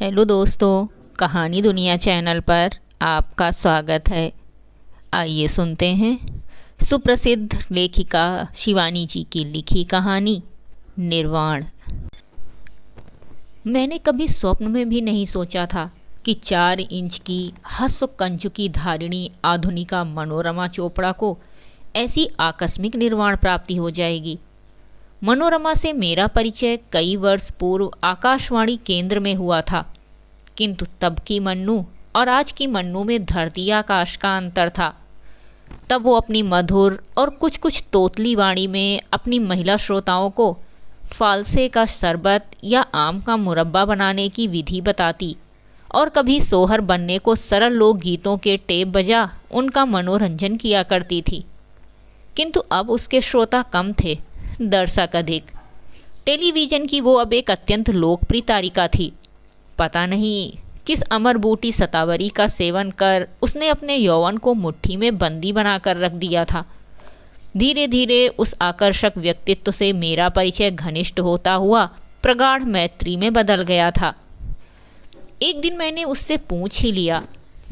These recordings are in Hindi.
हेलो दोस्तों, कहानी दुनिया चैनल पर आपका स्वागत है। आइए सुनते हैं सुप्रसिद्ध लेखिका शिवानी जी की लिखी कहानी निर्वाण। मैंने कभी स्वप्न में भी नहीं सोचा था कि 4 इंच की हस्व कंचुकी धारिणी आधुनिका मनोरमा चोपड़ा को ऐसी आकस्मिक निर्वाण प्राप्ति हो जाएगी। मनोरमा से मेरा परिचय कई वर्ष पूर्व आकाशवाणी केंद्र में हुआ था, किंतु तब की मन्नू और आज की मन्नू में धरती आकाश का अंतर था। तब वो अपनी मधुर और कुछ कुछ तोतली वाणी में अपनी महिला श्रोताओं को फालसे का शरबत या आम का मुरब्बा बनाने की विधि बताती और कभी सोहर बनने को सरल लोक गीतों के टेप बजा उनका मनोरंजन किया करती थी। किंतु अब उसके श्रोता कम थे, दर्शक अधिक। टेलीविज़न की वो अब एक अत्यंत लोकप्रिय तारिका थी। पता नहीं किस अमर बूटी सतावरी का सेवन कर उसने अपने यौवन को मुट्ठी में बंदी बनाकर रख दिया था। धीरे धीरे उस आकर्षक व्यक्तित्व से मेरा परिचय घनिष्ठ होता हुआ प्रगाढ़ मैत्री में बदल गया था। एक दिन मैंने उससे पूछ ही लिया,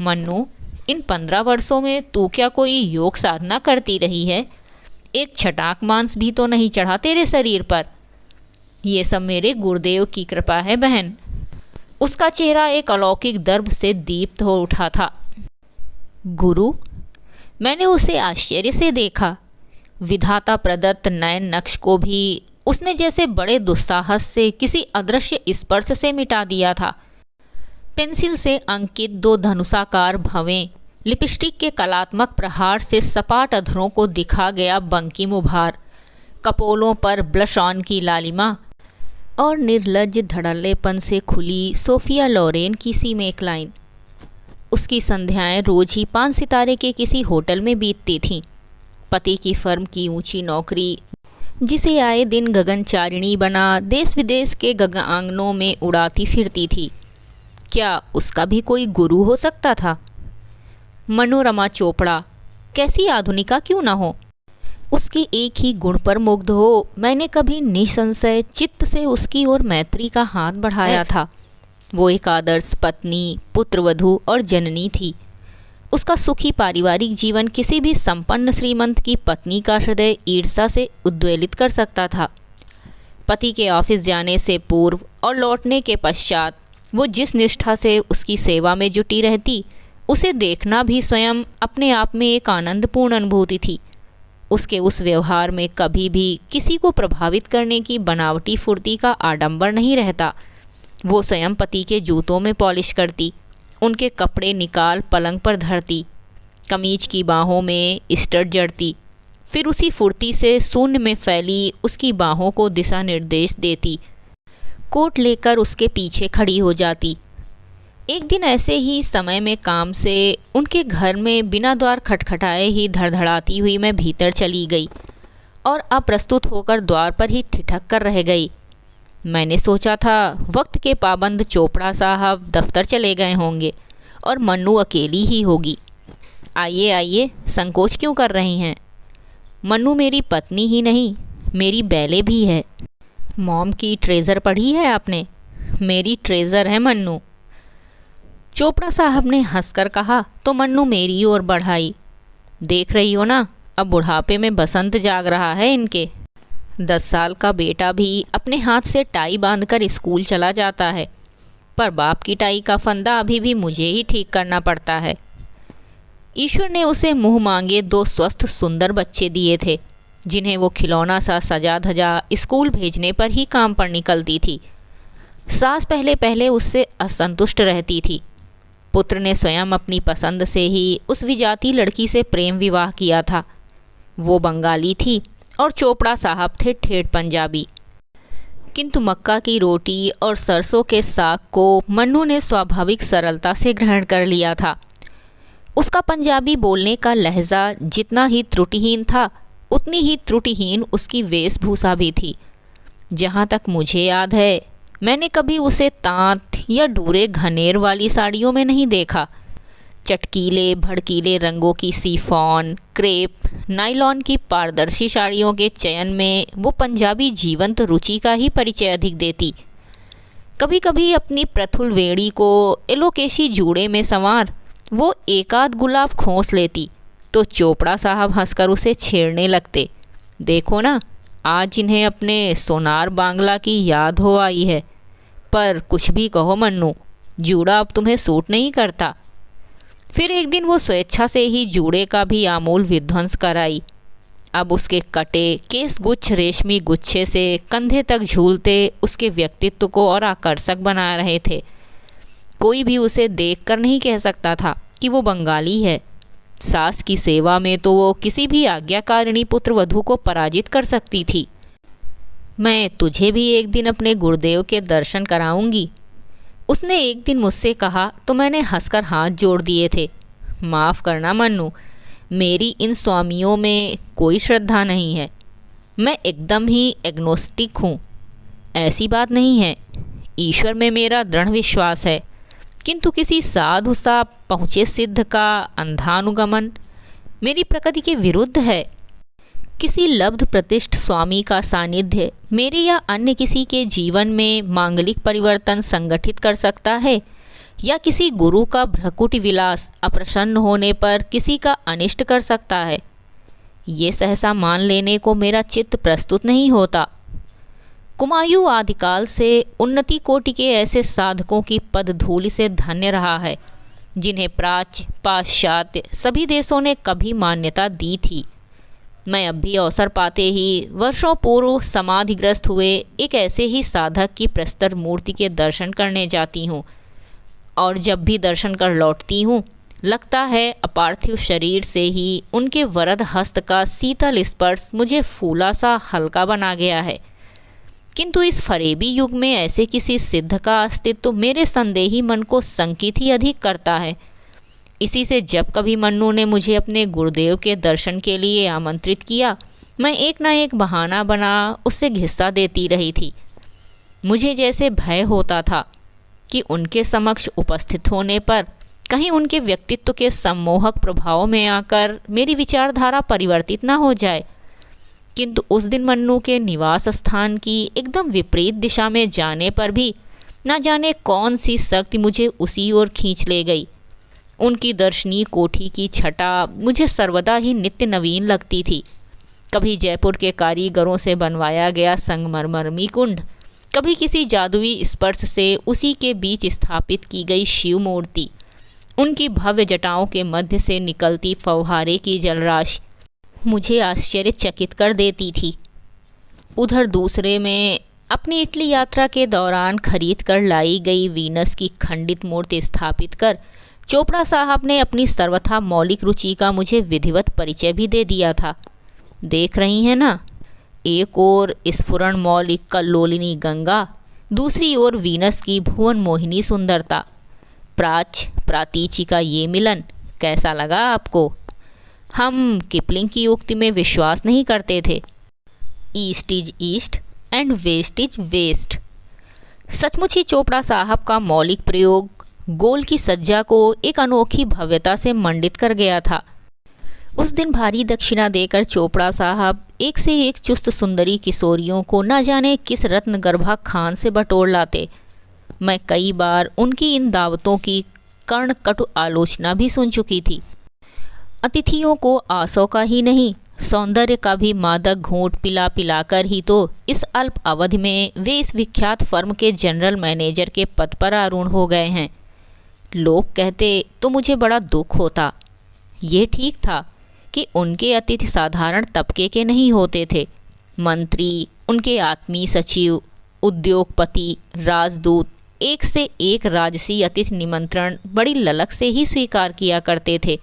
मन्नू, इन 15 वर्षों में तू क्या कोई योग साधना करती रही है? एक छटाक मांस भी तो नहीं चढ़ा तेरे शरीर पर। ये सब मेरे गुरुदेव की कृपा है बहन। उसका चेहरा एक अलौकिक दर्प से दीप्त हो उठा था। गुरु? मैंने उसे आश्चर्य से देखा। विधाता प्रदत्त नयन नक्श को भी उसने जैसे बड़े दुस्साहस से किसी अदृश्य स्पर्श से मिटा दिया था। पेंसिल से अंकित 2 धनुषाकार भवें, लिपस्टिक के कलात्मक प्रहार से सपाट अधरों को दिखा गया बंकिम उभार, कपोलों पर ब्लश ऑन की लालिमा और निर्लज्ज धड़ल्लेपन से खुली सोफिया लोरेन की सी नेकलाइन। उसकी संध्याएं रोज ही 5 सितारे के किसी होटल में बीतती थीं। पति की फर्म की ऊंची नौकरी, जिसे आए दिन गगनचारिणी बना देश विदेश के गगनांगनों में उड़ाती फिरती थी। क्या उसका भी कोई गुरु हो सकता था? मनोरमा चोपड़ा कैसी आधुनिका क्यों न हो, उसके एक ही गुण पर मुग्ध हो मैंने कभी निसंशय चित्त से उसकी ओर मैत्री का हाथ बढ़ाया था। वो एक आदर्श पत्नी, पुत्रवधू और जननी थी। उसका सुखी पारिवारिक जीवन किसी भी संपन्न श्रीमंत की पत्नी का हृदय ईर्ष्या से उद्वेलित कर सकता था। पति के ऑफिस जाने से पूर्व और लौटने के पश्चात वो जिस निष्ठा से उसकी सेवा में जुटी रहती, उसे देखना भी स्वयं अपने आप में एक आनंदपूर्ण अनुभूति थी। उसके उस व्यवहार में कभी भी किसी को प्रभावित करने की बनावटी फुर्ती का आडंबर नहीं रहता। वो स्वयं पति के जूतों में पॉलिश करती, उनके कपड़े निकाल पलंग पर धरती, कमीज की बाहों में स्टड जड़ती, फिर उसी फुर्ती से शून्य में फैली उसकी बाहों को दिशा निर्देश देती, कोट लेकर उसके पीछे खड़ी हो जाती। एक दिन ऐसे ही समय में काम से उनके घर में बिना द्वार खटखटाए ही धड़धड़ाती हुई मैं भीतर चली गई और अप्रस्तुत होकर द्वार पर ही ठिठक कर रह गई। मैंने सोचा था वक्त के पाबंद चोपड़ा साहब दफ्तर चले गए होंगे और मन्नू अकेली ही होगी। आइए आइए, संकोच क्यों कर रही हैं? मन्नू मेरी पत्नी ही नहीं, मेरी बैले भी है। मॉम की ट्रेज़र पढ़ी है आपने? मेरी ट्रेज़र है मन्नू। चोपड़ा साहब ने हंसकर कहा तो मन्नू मेरी ओर बढ़ाई। देख रही हो ना, अब बुढ़ापे में बसंत जाग रहा है इनके। 10 साल का बेटा भी अपने हाथ से टाई बांधकर स्कूल चला जाता है, पर बाप की टाई का फंदा अभी भी मुझे ही ठीक करना पड़ता है। ईश्वर ने उसे मुँह मांगे 2 स्वस्थ सुंदर बच्चे दिए थे, जिन्हें वो खिलौना सा सजा धजा स्कूल भेजने पर ही काम पर निकलती थी। सास पहले पहले उससे असंतुष्ट रहती थी। पुत्र ने स्वयं अपनी पसंद से ही उस विजाती लड़की से प्रेम विवाह किया था। वो बंगाली थी और चोपड़ा साहब थे ठेठ पंजाबी। किंतु मक्का की रोटी और सरसों के साग को मन्नू ने स्वाभाविक सरलता से ग्रहण कर लिया था। उसका पंजाबी बोलने का लहजा जितना ही त्रुटिहीन था, उतनी ही त्रुटिहीन उसकी वेशभूषा भी थी। जहाँ तक मुझे याद है, मैंने कभी उसे तांत या डूरे घनेर वाली साड़ियों में नहीं देखा। चटकीले भड़कीले रंगों की सीफॉन, क्रेप, नायलॉन की पारदर्शी साड़ियों के चयन में वो पंजाबी जीवंत रुचि का ही परिचय अधिक देती। कभी कभी अपनी प्रथुल वेणी को एलोकेशी जूड़े में संवार वो एक आध गुलाब खोस लेती तो चोपड़ा साहब हंसकर उसे छेड़ने लगते। देखो ना, आज इन्हें अपने सोनार बांग्ला की याद हो आई है। पर कुछ भी कहो मन्नू, जूड़ा अब तुम्हें सूट नहीं करता। फिर एक दिन वो स्वेच्छा से ही जूड़े का भी आमूल विध्वंस कराई। अब उसके कटे केस गुच्छ रेशमी गुच्छे से कंधे तक झूलते उसके व्यक्तित्व को और आकर्षक बना रहे थे। कोई भी उसे देखकर नहीं कह सकता था कि वो बंगाली है। सास की सेवा में तो वो किसी भी आज्ञाकारिणी पुत्र वधू को पराजित कर सकती थी। मैं तुझे भी एक दिन अपने गुरुदेव के दर्शन कराऊंगी, उसने एक दिन मुझसे कहा तो मैंने हंसकर हाथ जोड़ दिए थे। माफ़ करना मन्नू, मेरी इन स्वामियों में कोई श्रद्धा नहीं है। मैं एकदम ही एग्नोस्टिक हूँ। ऐसी बात नहीं है, ईश्वर में मेरा दृढ़ विश्वास है, किंतु किसी साधु सा पहुँचे सिद्ध का अंधानुगमन मेरी प्रकृति के विरुद्ध है। किसी लब्ध प्रतिष्ठ स्वामी का सानिध्य मेरे या अन्य किसी के जीवन में मांगलिक परिवर्तन संगठित कर सकता है, या किसी गुरु का भ्रकुटी विलास अप्रसन्न होने पर किसी का अनिष्ट कर सकता है, ये सहसा मान लेने को मेरा चित्त प्रस्तुत नहीं होता। कुमायूं आदिकाल से उन्नति कोटि के ऐसे साधकों की पदधूलि से धन्य रहा है जिन्हें प्राच्य पाश्चात्य सभी देशों ने कभी मान्यता दी थी। मैं अब भी अवसर पाते ही वर्षों पूर्व समाधिग्रस्त हुए एक ऐसे ही साधक की प्रस्तर मूर्ति के दर्शन करने जाती हूँ, और जब भी दर्शन कर लौटती हूँ लगता है अपार्थिव शरीर से ही उनके वरद हस्त का शीतल स्पर्श मुझे फूला सा हल्का बना गया है। किंतु इस फरेबी युग में ऐसे किसी सिद्ध का अस्तित्व मेरे संदेही मन को संकित ही अधिक करता है। इसी से जब कभी मन्नू ने मुझे अपने गुरुदेव के दर्शन के लिए आमंत्रित किया, मैं एक ना एक बहाना बना उससे घिस्सा देती रही थी। मुझे जैसे भय होता था कि उनके समक्ष उपस्थित होने पर कहीं उनके व्यक्तित्व के सम्मोहक प्रभाव में आकर मेरी विचारधारा परिवर्तित ना हो जाए। किंतु उस दिन मन्नू के निवास स्थान की एकदम विपरीत दिशा में जाने पर भी न जाने कौन सी शक्ति मुझे उसी ओर खींच ले गई। उनकी दर्शनीय कोठी की छटा मुझे सर्वदा ही नित्य नवीन लगती थी। कभी जयपुर के कारीगरों से बनवाया गया संगमरमरी कुंड, कभी किसी जादुई स्पर्श से उसी के बीच स्थापित की गई शिव मूर्ति, उनकी भव्य जटाओं के मध्य से निकलती फव्वारे की जलराशि मुझे आश्चर्यचकित कर देती थी। उधर दूसरे में अपनी इटली यात्रा के दौरान खरीद कर लाई गई वीनस की खंडित मूर्ति स्थापित कर चोपड़ा साहब ने अपनी सर्वथा मौलिक रुचि का मुझे विधिवत परिचय भी दे दिया था। देख रही हैं ना, एक ओर स्फुरण मौलिक कल्लोलिनी गंगा, दूसरी ओर वीनस की भुवन मोहिनी सुंदरता। प्राच्य प्रातीची का ये मिलन कैसा लगा आपको? हम किपलिंग की उक्ति में विश्वास नहीं करते थे, east is east and west is west. सचमुच ही चोपड़ा साहब का मौलिक प्रयोग गोल की सज्जा को एक अनोखी भव्यता से मंडित कर गया था। उस दिन भारी दक्षिणा देकर चोपड़ा साहब एक से एक चुस्त सुंदरी किशोरियों को न जाने किस रत्न गर्भा खान से बटोर लाते। मैं कई बार उनकी इन दावतों की कर्ण कटु आलोचना भी सुन चुकी थी। अतिथियों को आसों का ही नहीं, सौंदर्य का भी मादक घूंट पिला पिलाकर ही तो इस अल्प अवधि में वे इस विख्यात फर्म के जनरल मैनेजर के पद पर आरूढ़ हो गए हैं। लोग कहते तो मुझे बड़ा दुख होता। ये ठीक था कि उनके अतिथि साधारण तबके के नहीं होते थे। मंत्री, उनके आत्मीय सचिव, उद्योगपति, राजदूत एक से एक राजसी अतिथि निमंत्रण बड़ी ललक से ही स्वीकार किया करते थे।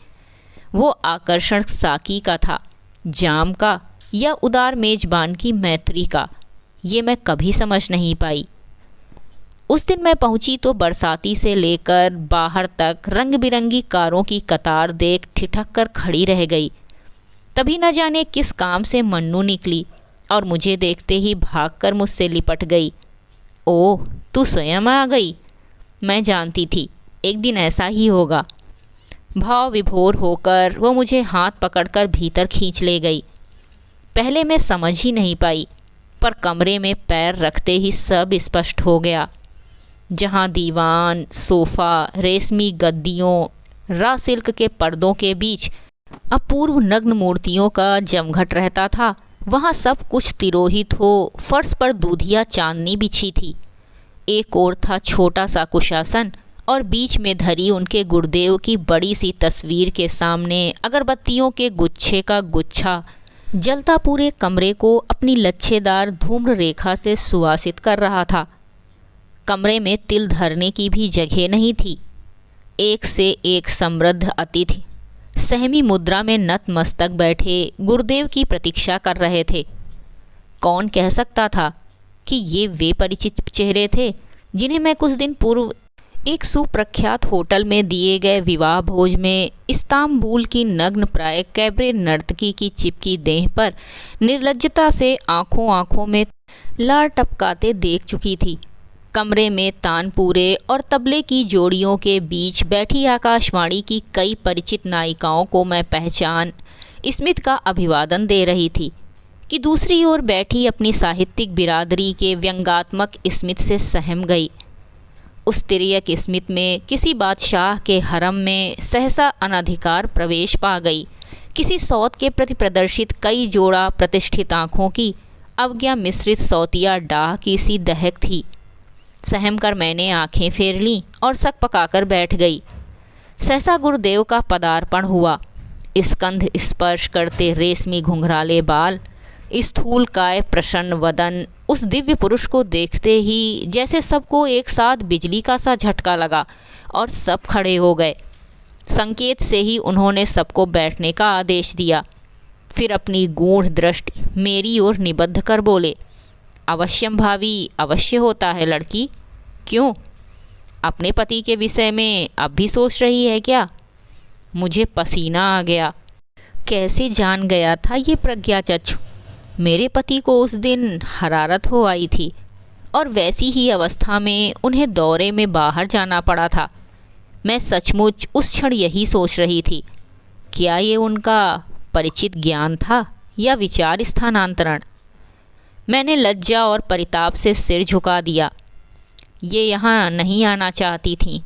वो आकर्षण साकी का था, जाम का या उदार मेजबान की मैत्री का, ये मैं कभी समझ नहीं पाई। उस दिन मैं पहुंची तो बरसाती से लेकर बाहर तक रंग बिरंगी कारों की कतार देख ठिठक कर खड़ी रह गई। तभी न जाने किस काम से मन्नू निकली और मुझे देखते ही भागकर मुझसे लिपट गई। ओह, तू स्वयं आ गई। मैं जानती थी एक दिन ऐसा ही होगा। भाव विभोर होकर वो मुझे हाथ पकड़कर भीतर खींच ले गई। पहले मैं समझ ही नहीं पाई, पर कमरे में पैर रखते ही सब स्पष्ट हो गया। जहाँ दीवान, सोफ़ा, रेशमी गद्दियों, रा सिल्क के पर्दों के बीच अपूर्व नग्न मूर्तियों का जमघट रहता था, वहाँ सब कुछ तिरोहित हो फर्श पर दूधिया चांदनी बिछी थी। एक ओर था छोटा सा कुशासन और बीच में धरी उनके गुरुदेव की बड़ी सी तस्वीर के सामने अगरबत्तियों के गुच्छे का गुच्छा जलता पूरे कमरे को अपनी लच्छेदार धूम्र रेखा से सुवासित कर रहा था। कमरे में तिल धरने की भी जगह नहीं थी। एक से एक समृद्ध अतिथि सहमी मुद्रा में नतमस्तक बैठे गुरुदेव की प्रतीक्षा कर रहे थे। कौन कह सकता था कि ये वे परिचित चेहरे थे जिन्हें मैं कुछ दिन पूर्व एक सुप्रख्यात होटल में दिए गए विवाह भोज में इस्तांबुल की नग्न प्राय कैबरे नर्तकी की चिपकी देह पर निर्लज्जता से आंखों आंखों में लार टपकाते देख चुकी थी। कमरे में तानपूरे और तबले की जोड़ियों के बीच बैठी आकाशवाणी की कई परिचित नायिकाओं को मैं पहचान स्मित का अभिवादन दे रही थी कि दूसरी ओर बैठी अपनी साहित्यिक बिरादरी के व्यंग्यात्मक स्मित से सहम गई। उस तिर्यक स्मित में किसी बादशाह के हरम में सहसा अनधिकार प्रवेश पा गई। किसी सौत के प्रति प्रदर्शित कई जोड़ा प्रतिष्ठित आँखों की अवज्ञा मिश्रित सौतिया डाह की सी दहक थी। सहम कर मैंने आंखें फेर लीं और सक पकाकर बैठ गई। सहसा गुरुदेव का पदार्पण हुआ। स्कंध स्पर्श करते रेशमी घुंघराले बाल, स्थूल काय प्रसन्न वदन, उस दिव्य पुरुष को देखते ही जैसे सबको एक साथ बिजली का सा झटका लगा और सब खड़े हो गए। संकेत से ही उन्होंने सबको बैठने का आदेश दिया। फिर अपनी गूढ़ दृष्टि मेरी ओर निबद्ध कर बोले, अवश्यम भावी, अवश्य होता है लड़की। क्यों? अपने पति के विषय में अब भी सोच रही है क्या? मुझे पसीना आ गया। कैसे जान गया था ये प्रज्ञा चक्षु? मेरे पति को उस दिन हरारत हो आई थी और वैसी ही अवस्था में उन्हें दौरे में बाहर जाना पड़ा था। मैं सचमुच उस क्षण यही सोच रही थी, क्या ये उनका परिचित ज्ञान था या विचार स्थानांतरण? मैंने लज्जा और परिताप से सिर झुका दिया। ये यहाँ नहीं आना चाहती थीं।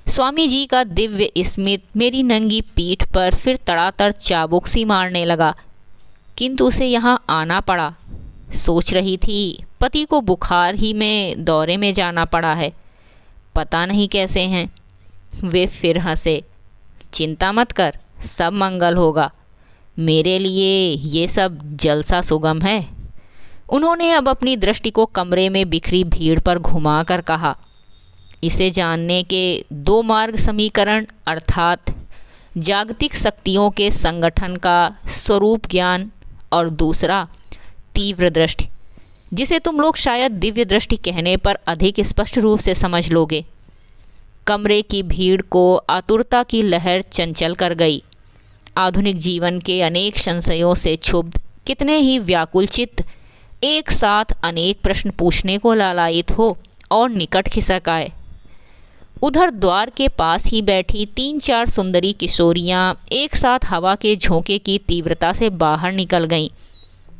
स्वामी जी का दिव्य स्मित मेरी नंगी पीठ पर फिर तड़ातड़ चाबुक सी मारने लगा, किंतु उसे यहाँ आना पड़ा। सोच रही थी पति को बुखार ही में दौरे में जाना पड़ा है, पता नहीं कैसे हैं। वे फिर हंसे। चिंता मत कर, सब मंगल होगा। मेरे लिए ये सब जलसा सुगम है। उन्होंने अब अपनी दृष्टि को कमरे में बिखरी भीड़ पर घुमा कर कहा, इसे जानने के दो मार्ग समीकरण अर्थात जागतिक शक्तियों के संगठन का स्वरूप ज्ञान और दूसरा तीव्र दृष्टि, जिसे तुम लोग शायद दिव्य दृष्टि कहने पर अधिक स्पष्ट रूप से समझ लोगे। कमरे की भीड़ को आतुरता की लहर चंचल कर गई। आधुनिक जीवन के अनेक संशयों से क्षुब्ध कितने ही व्याकुल चित्त एक साथ अनेक प्रश्न पूछने को लालायित हो और निकट खिसक आए। उधर द्वार के पास ही बैठी 3-4 सुंदरी किशोरियां एक साथ हवा के झोंके की तीव्रता से बाहर निकल गईं।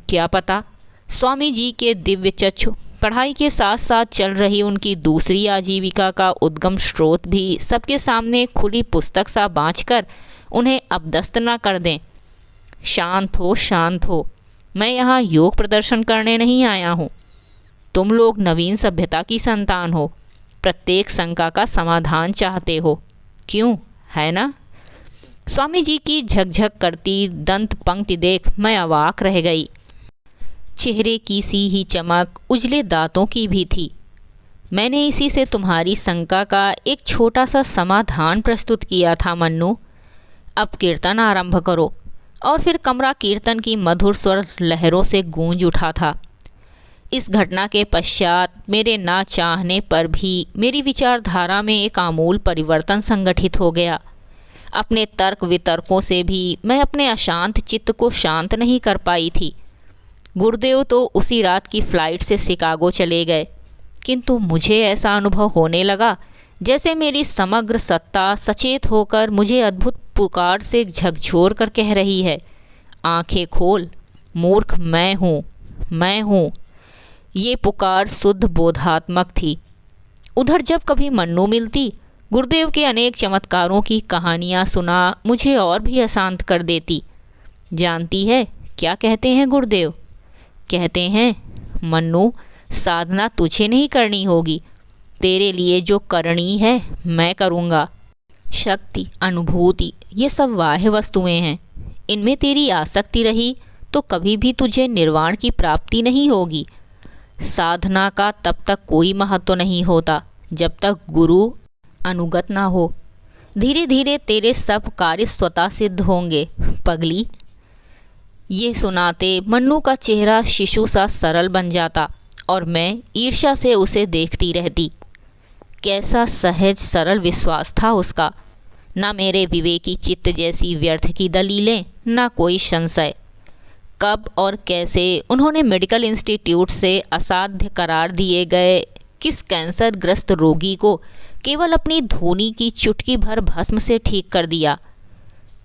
क्या पता स्वामी जी के दिव्य चक्षु पढ़ाई के साथ साथ चल रही उनकी दूसरी आजीविका का उद्गम स्रोत भी सबके सामने खुली पुस्तक सा बाँचकर उन्हें अपदस्त न कर दें। शांत हो, शांत हो। मैं यहाँ योग प्रदर्शन करने नहीं आया हूँ। तुम लोग नवीन सभ्यता की संतान हो, प्रत्येक शंका का समाधान चाहते हो, क्यों, है ना? स्वामी जी की झकझक करती दंत पंक्ति देख मैं अवाक रह गई। चेहरे की सी ही चमक उजले दांतों की भी थी। मैंने इसी से तुम्हारी शंका का एक छोटा सा समाधान प्रस्तुत किया था मन्नू। अब कीर्तन आरंभ करो। और फिर कमरा कीर्तन की मधुर स्वर लहरों से गूंज उठा था। इस घटना के पश्चात मेरे ना चाहने पर भी मेरी विचारधारा में एक आमूल परिवर्तन संगठित हो गया। अपने तर्क वितर्कों से भी मैं अपने अशांत चित्त को शांत नहीं कर पाई थी। गुरुदेव तो उसी रात की फ्लाइट से शिकागो चले गए, किंतु मुझे ऐसा अनुभव होने लगा जैसे मेरी समग्र सत्ता सचेत होकर मुझे अद्भुत पुकार से झकझोर कर कह रही है, आंखें खोल मूर्ख, मैं हूँ, मैं हूँ। ये पुकार शुद्ध बोधात्मक थी। उधर जब कभी मन्नू मिलती, गुरुदेव के अनेक चमत्कारों की कहानियाँ सुना मुझे और भी अशांत कर देती। जानती है क्या कहते हैं गुरुदेव? कहते हैं, मन्नू, साधना तुझे नहीं करनी होगी, तेरे लिए जो करनी है मैं करूँगा। शक्ति, अनुभूति, ये सब बाह्य वस्तुएं हैं। इनमें तेरी आसक्ति रही तो कभी भी तुझे निर्वाण की प्राप्ति नहीं होगी। साधना का तब तक कोई महत्व नहीं होता जब तक गुरु अनुगत ना हो। धीरे धीरे तेरे सब कार्य स्वतः सिद्ध होंगे पगली। ये सुनाते मन्नू का चेहरा शिशु सा सरल बन जाता और मैं ईर्ष्या से उसे देखती रहती। कैसा सहज सरल विश्वास था उसका। ना मेरे विवेकी चित्त जैसी व्यर्थ की दलीलें, ना कोई संशय। कब और कैसे उन्होंने मेडिकल इंस्टीट्यूट से असाध्य करार दिए गए किस कैंसर ग्रस्त रोगी को केवल अपनी धूनी की चुटकी भर भस्म से ठीक कर दिया।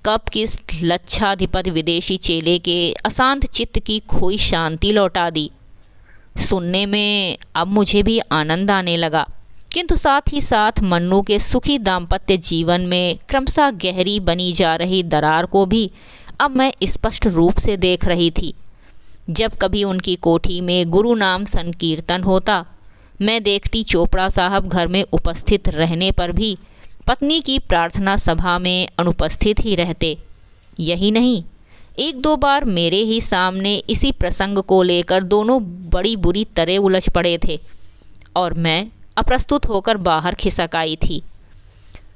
कब किस लच्छाधिपति विदेशी चेले के अशांत चित्त की खोई शांति लौटा दी। सुनने में अब मुझे भी आनंद आने लगा, किंतु साथ ही साथ मन्नू के सुखी दाम्पत्य जीवन में क्रमशः गहरी बनी जा रही दरार को भी अब मैं स्पष्ट रूप से देख रही थी। जब कभी उनकी कोठी में गुरु नाम संकीर्तन होता, मैं देखती चोपड़ा साहब घर में उपस्थित रहने पर भी पत्नी की प्रार्थना सभा में अनुपस्थित ही रहते। यही नहीं, एक दो बार मेरे ही सामने इसी प्रसंग को लेकर दोनों बड़ी बुरी तरह उलझ पड़े थे और मैं अप्रस्तुत होकर बाहर खिसक आई थी।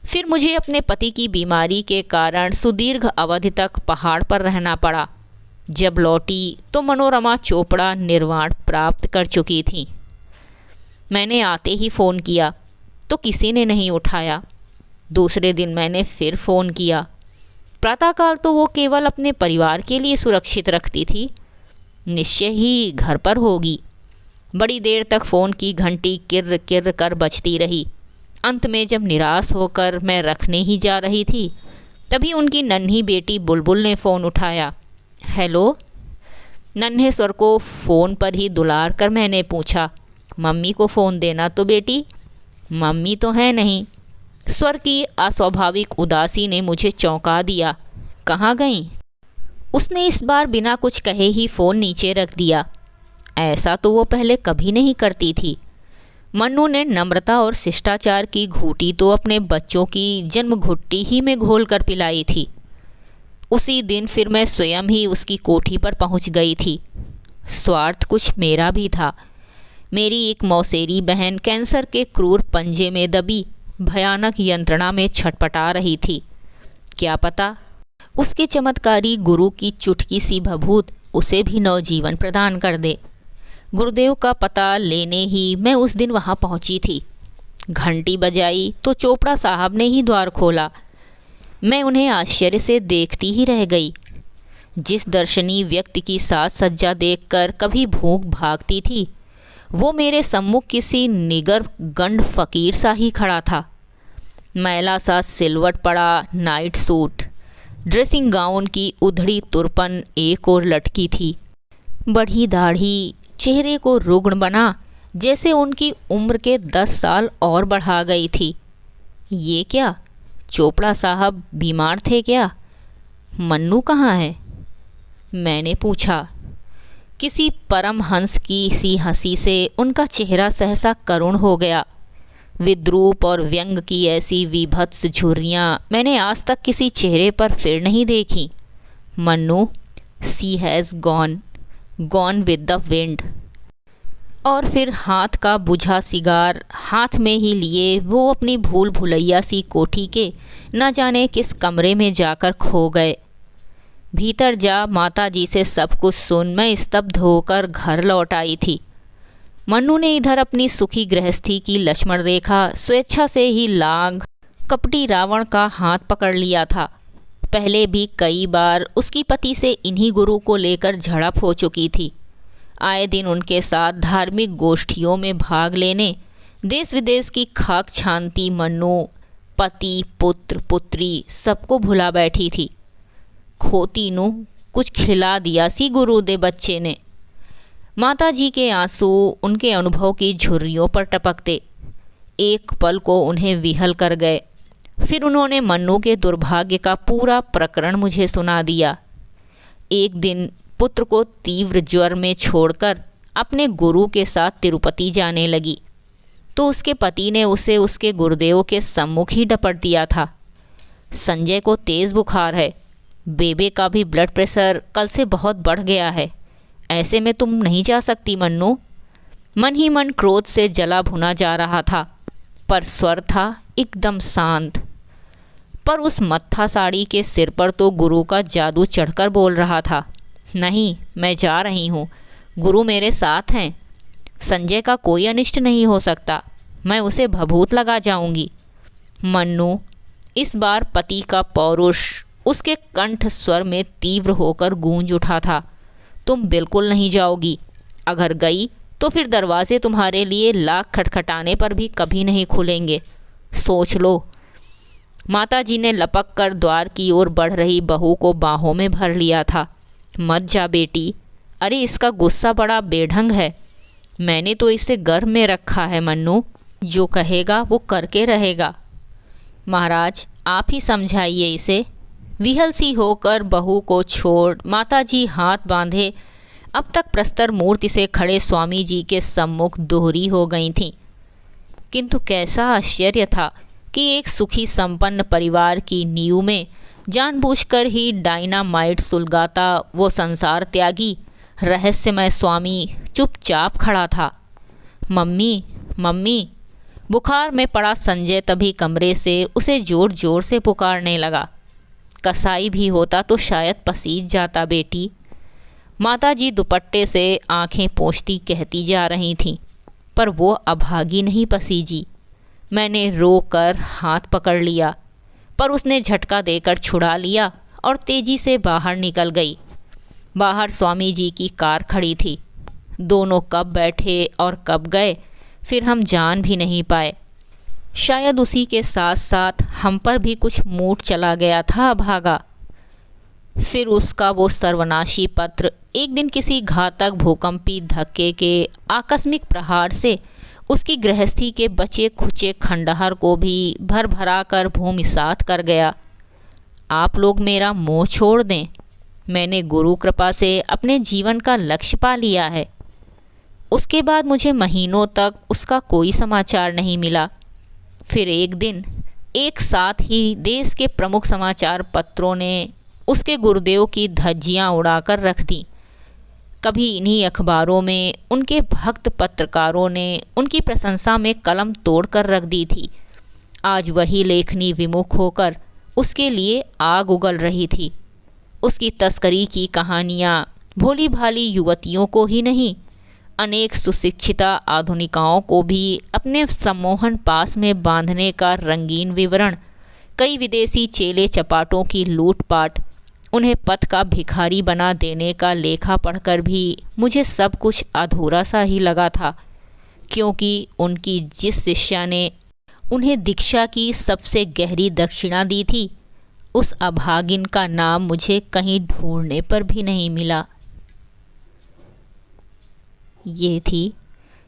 फिर मुझे अपने पति की बीमारी के कारण सुदीर्घ अवधि तक पहाड़ पर रहना पड़ा। जब लौटी तो मनोरमा चोपड़ा निर्वाण प्राप्त कर चुकी थी। मैंने आते ही फ़ोन किया तो किसी ने नहीं उठाया। दूसरे दिन मैंने फिर फ़ोन किया। प्रातःकाल तो वो केवल अपने परिवार के लिए सुरक्षित रखती थी, निश्चय ही घर पर होगी। बड़ी देर तक फ़ोन की घंटी किर्र किर्र कर बजती रही। अंत में जब निराश होकर मैं रखने ही जा रही थी, तभी उनकी नन्ही बेटी बुलबुल ने फ़ोन उठाया। हेलो। नन्हे स्वर को फ़ोन पर ही दुलार कर मैंने पूछा, मम्मी को फ़ोन देना तो बेटी। मम्मी तो है नहीं। स्वर की अस्वाभाविक उदासी ने मुझे चौंका दिया। कहाँ गईं? उसने इस बार बिना कुछ कहे ही फ़ोन नीचे रख दिया। ऐसा तो वो पहले कभी नहीं करती थी। मन्नू ने नम्रता और शिष्टाचार की घूंटी तो अपने बच्चों की जन्म घुट्टी ही में घोल कर पिलाई थी। उसी दिन फिर मैं स्वयं ही उसकी कोठी पर पहुंच गई थी। स्वार्थ कुछ मेरा भी था। मेरी एक मौसेरी बहन कैंसर के क्रूर पंजे में दबी भयानक यंत्रणा में छटपटा रही थी। क्या पता उसके चमत्कारी गुरु की चुटकी सी भभूत उसे भी नवजीवन प्रदान कर दे। गुरुदेव का पता लेने ही मैं उस दिन वहाँ पहुँची थी। घंटी बजाई तो चोपड़ा साहब ने ही द्वार खोला। मैं उन्हें आश्चर्य से देखती ही रह गई। जिस दर्शनीय व्यक्ति की साज सज्जा देखकर कभी भूख भागती थी, वो मेरे सम्मुख किसी निगर गंड फकीर सा ही खड़ा था। मैला सा सिलवट पड़ा नाइट सूट, ड्रेसिंग गाउन की उधड़ी तुरपन एक ओर लटकी थी। बढ़ी दाढ़ी चेहरे को रुग्ण बना, जैसे उनकी उम्र के 10 साल और बढ़ा गई थी। ये क्या, चोपड़ा साहब बीमार थे क्या? मन्नू कहाँ है? मैंने पूछा। किसी परमहंस की सी हंसी से उनका चेहरा सहसा करुण हो गया। विद्रूप और व्यंग की ऐसी विभत्स झुर्रियाँ मैंने आज तक किसी चेहरे पर फिर नहीं देखी। Mannu, she has gone with the wind. और फिर हाथ का बुझा सिगार हाथ में ही लिए वो अपनी भूल भुलैया सी कोठी के न जाने किस कमरे में जाकर खो गए। भीतर जा माताजी से सब कुछ सुन मैं स्तब्ध होकर घर लौट आई थी। मन्नू ने इधर अपनी सुखी गृहस्थी की लक्ष्मण रेखा स्वेच्छा से ही लांघ कपटी रावण का हाथ पकड़ लिया था। पहले भी कई बार उसकी पति से इन्हीं गुरु को लेकर झड़प हो चुकी थी। आए दिन उनके साथ धार्मिक गोष्ठियों में भाग लेने देश विदेश की खाक छानती मन्नू पति पुत्र पुत्री सबको भुला बैठी थी। खोती नू कुछ खिला दिया सी गुरु दे बच्चे ने। माताजी के आंसू उनके अनुभव की झुर्रियों पर टपकते। एक पल को उन्हें विहल कर गए। फिर उन्होंने मन्नू के दुर्भाग्य का पूरा प्रकरण मुझे सुना दिया। एक दिन पुत्र को तीव्र ज्वर में छोड़कर अपने गुरु के साथ तिरुपति जाने लगी तो उसके पति ने उसे उसके गुरुदेव के सम्मुख ही डपट दिया था। संजय को तेज़ बुखार है, बेबे का भी ब्लड प्रेशर कल से बहुत बढ़ गया है, ऐसे में तुम नहीं जा सकती मन्नू। मन ही मन क्रोध से जला भुना जा रहा था, पर स्वर था एकदम शांत। पर उस मत्था साड़ी के सिर पर तो गुरु का जादू चढ़कर बोल रहा था, नहीं मैं जा रही हूँ, गुरु मेरे साथ हैं, संजय का कोई अनिष्ट नहीं हो सकता, मैं उसे भभूत लगा जाऊंगी। मन्नू, इस बार पति का पौरुष उसके कंठ स्वर में तीव्र होकर गूंज उठा था। तुम बिल्कुल नहीं जाओगी, अगर गई तो फिर दरवाजे तुम्हारे लिए लाख खटखटाने पर भी कभी नहीं खुलेंगे, सोच लो। माताजी ने लपक कर द्वार की ओर बढ़ रही बहू को बाहों में भर लिया था। मत जा बेटी, अरे इसका गुस्सा बड़ा बेढंग है, मैंने तो इसे गर्भ में रखा है मन्नू, जो कहेगा वो करके रहेगा। महाराज आप ही समझाइए इसे। विहल सी होकर बहू को छोड़ माताजी हाथ बांधे अब तक प्रस्तर मूर्ति से खड़े स्वामी जी के सम्मुख दोहरी हो गई थीं। किंतु कैसा आश्चर्य था कि एक सुखी संपन्न परिवार की नींव में जानबूझकर ही डायनामाइट सुलगाता वो संसार त्यागी रहस्यमय स्वामी चुपचाप खड़ा था। मम्मी मम्मी, बुखार में पड़ा संजय तभी कमरे से उसे जोर जोर से पुकारने लगा। कसाई भी होता तो शायद पसीज जाता बेटी। माताजी दुपट्टे से आंखें पोंछती कहती जा रही थीं, पर वो अभागी नहीं पसीजी। मैंने रोकर हाथ पकड़ लिया, पर उसने झटका देकर छुड़ा लिया और तेजी से बाहर निकल गई। बाहर स्वामी जी की कार खड़ी थी। दोनों कब बैठे और कब गए फिर हम जान भी नहीं पाए। शायद उसी के साथ साथ हम पर भी कुछ मूड चला गया था अभागा। फिर उसका वो सर्वनाशी पत्र एक दिन किसी घातक भूकंपी धक्के के आकस्मिक प्रहार से उसकी गृहस्थी के बचे खुचे खंडहर को भी भर भरा कर भूमिसात कर गया। आप लोग मेरा मोह छोड़ दें, मैंने गुरु कृपा से अपने जीवन का लक्ष्य पा लिया है। उसके बाद मुझे महीनों तक उसका कोई समाचार नहीं मिला। फिर एक दिन एक साथ ही देश के प्रमुख समाचार पत्रों ने उसके गुरुदेव की धज्जियां उड़ाकर रख दी। कभी इन्हीं अखबारों में उनके भक्त पत्रकारों ने उनकी प्रशंसा में कलम तोड़कर रख दी थी। आज वही लेखनी विमुख होकर उसके लिए आग उगल रही थी। उसकी तस्करी की कहानियाँ भोली भाली युवतियों को ही नहीं, अनेक सुशिक्षिता आधुनिकाओं को भी अपने सम्मोहन पास में बांधने का रंगीन विवरण, कई विदेशी चेले चपाटों की लूटपाट, उन्हें पथ का भिखारी बना देने का लेखा पढ़कर भी मुझे सब कुछ अधूरा सा ही लगा था, क्योंकि उनकी जिस शिष्या ने उन्हें दीक्षा की सबसे गहरी दक्षिणा दी थी, उस अभागिन का नाम मुझे कहीं ढूंढने पर भी नहीं मिला। ये थी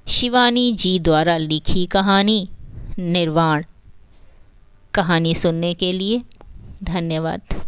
शिवानी जी द्वारा लिखी कहानी निर्वाण। कहानी सुनने के लिए धन्यवाद।